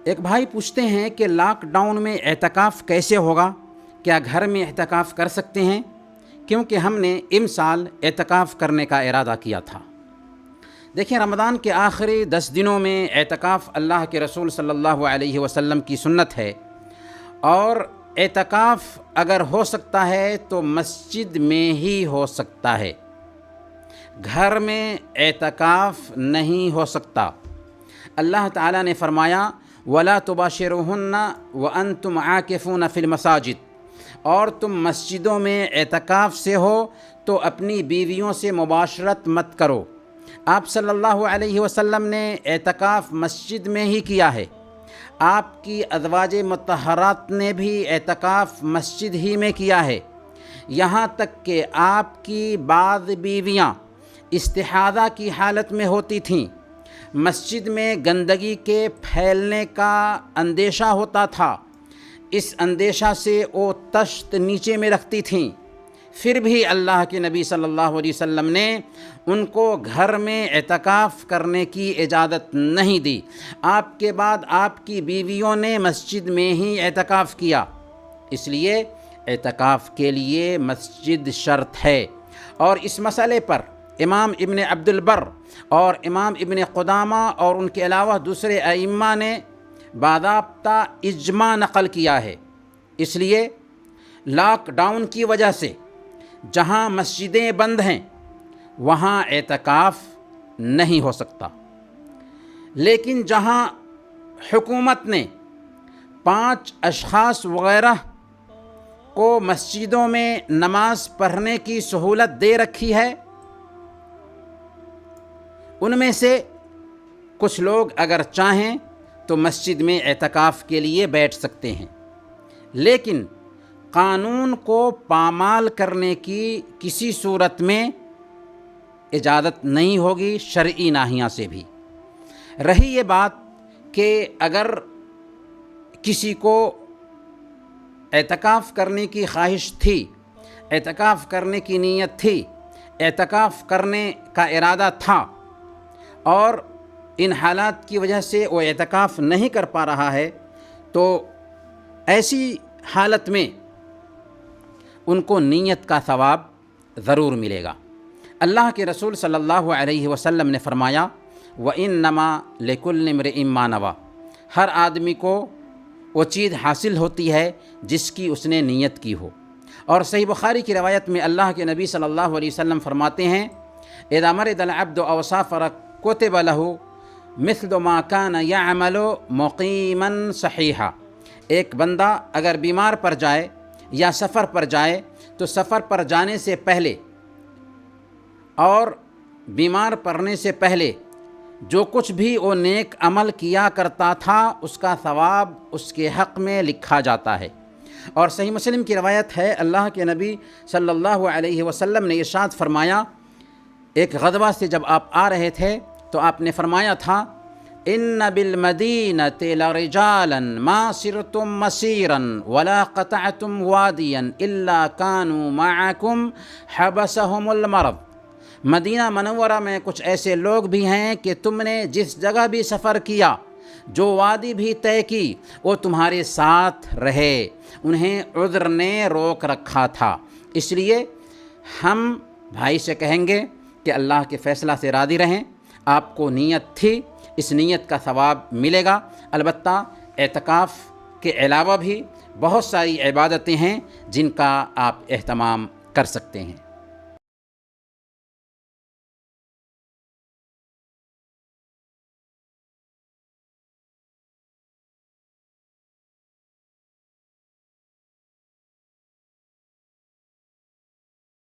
ایک بھائی پوچھتے ہیں کہ لاک ڈاؤن میں اعتکاف کیسے ہوگا؟ کیا گھر میں اعتکاف کر سکتے ہیں؟ کیونکہ ہم نے امسال اعتکاف کرنے کا ارادہ کیا تھا۔ دیکھیں، رمضان کے آخری 10 دنوں میں اعتکاف اللہ کے رسول صلی اللہ علیہ وسلم کی سنت ہے، اور اعتکاف اگر ہو سکتا ہے تو مسجد میں ہی ہو سکتا ہے، گھر میں اعتکاف نہیں ہو سکتا۔ اللہ تعالیٰ نے فرمایا وَلَا تُبَاشِرُوهُنَّ وَأَنْتُمْ عَاكِفُونَ فِي الْمَسَاجِدِ، اور تم مسجدوں میں اعتکاف سے ہو تو اپنی بیویوں سے مباشرت مت کرو۔ آپ صلی اللہ علیہ وسلم نے اعتکاف مسجد میں ہی کیا ہے، آپ کی ازواج مطہرات نے بھی اعتکاف مسجد ہی میں کیا ہے، یہاں تک کہ آپ کی بعض بیویاں استحاضہ کی حالت میں ہوتی تھیں، مسجد میں گندگی کے پھیلنے کا اندیشہ ہوتا تھا، اس اندیشہ سے وہ تشت نیچے میں رکھتی تھیں، پھر بھی اللہ کے نبی صلی اللہ علیہ وسلم نے ان کو گھر میں اعتکاف کرنے کی اجازت نہیں دی۔ آپ کے بعد آپ کی بیویوں نے مسجد میں ہی اعتکاف کیا، اس لیے اعتکاف کے لیے مسجد شرط ہے۔ اور اس مسئلے پر امام ابن عبد البر اور امام ابن قدامہ اور ان کے علاوہ دوسرے ائمہ نے باضابطہ اجماع نقل کیا ہے۔ اس لیے لاک ڈاؤن کی وجہ سے جہاں مسجدیں بند ہیں وہاں اعتکاف نہیں ہو سکتا، لیکن جہاں حکومت نے 5 اشخاص وغیرہ کو مسجدوں میں نماز پڑھنے کی سہولت دے رکھی ہے، ان میں سے کچھ لوگ اگر چاہیں تو مسجد میں اعتکاف کے لیے بیٹھ سکتے ہیں، لیکن قانون کو پامال کرنے کی کسی صورت میں اجازت نہیں ہوگی شرعی ناحیہ سے بھی۔ رہی یہ بات کہ اگر کسی کو اعتکاف کرنے کی خواہش تھی، اعتکاف کرنے کی نیت تھی، اعتکاف کرنے کا ارادہ تھا، اور ان حالات کی وجہ سے وہ اعتکاف نہیں کر پا رہا ہے، تو ایسی حالت میں ان کو نیت کا ثواب ضرور ملے گا۔ اللہ کے رسول صلی اللہ علیہ وسلم نے فرمایا وَإِنَّمَا لِكُلِّ امْرِئٍ مَّا نَوَىٰ، ہر آدمی کو وہ چیز حاصل ہوتی ہے جس کی اس نے نیت کی ہو۔ اور صحیح بخاری کی روایت میں اللہ کے نبی صلی اللہ علیہ وسلم فرماتے ہیں اِذَا مَرِضَ الْعَبْدُ أَوْ سَافَرَ كُتِبَ لَهُ مِثْلُ مَا كَانَ يَعْمَلُ مُقِيمًا صَحِيحًا، ایک بندہ اگر بیمار پڑ جائے یا سفر پر جائے تو سفر پر جانے سے پہلے اور بیمار پڑنے سے پہلے جو کچھ بھی وہ نیک عمل کیا کرتا تھا اس کا ثواب اس کے حق میں لکھا جاتا ہے۔ اور صحیح مسلم کی روایت ہے، اللہ کے نبی صلی اللہ علیہ وسلم نے ارشاد فرمایا، ایک غزوہ سے جب آپ آ رہے تھے تو آپ نے فرمایا تھا ان بالمدینۃ لرجالا ما سرتم مسیرا ولا قطعتم وادیا الا كانوا معکم حبسهم المرض، مدینہ منورہ میں کچھ ایسے لوگ بھی ہیں کہ تم نے جس جگہ بھی سفر کیا، جو وادی بھی طے کی، وہ تمہارے ساتھ رہے، انہیں عذر نے روک رکھا تھا۔ اس لیے ہم بھائی سے کہیں گے کہ اللہ کے فیصلہ سے راضی رہیں، آپ کو نیت تھی، اس نیت کا ثواب ملے گا۔ البتہ اعتکاف کے علاوہ بھی بہت ساری عبادتیں ہیں جن کا آپ اہتمام کر سکتے ہیں۔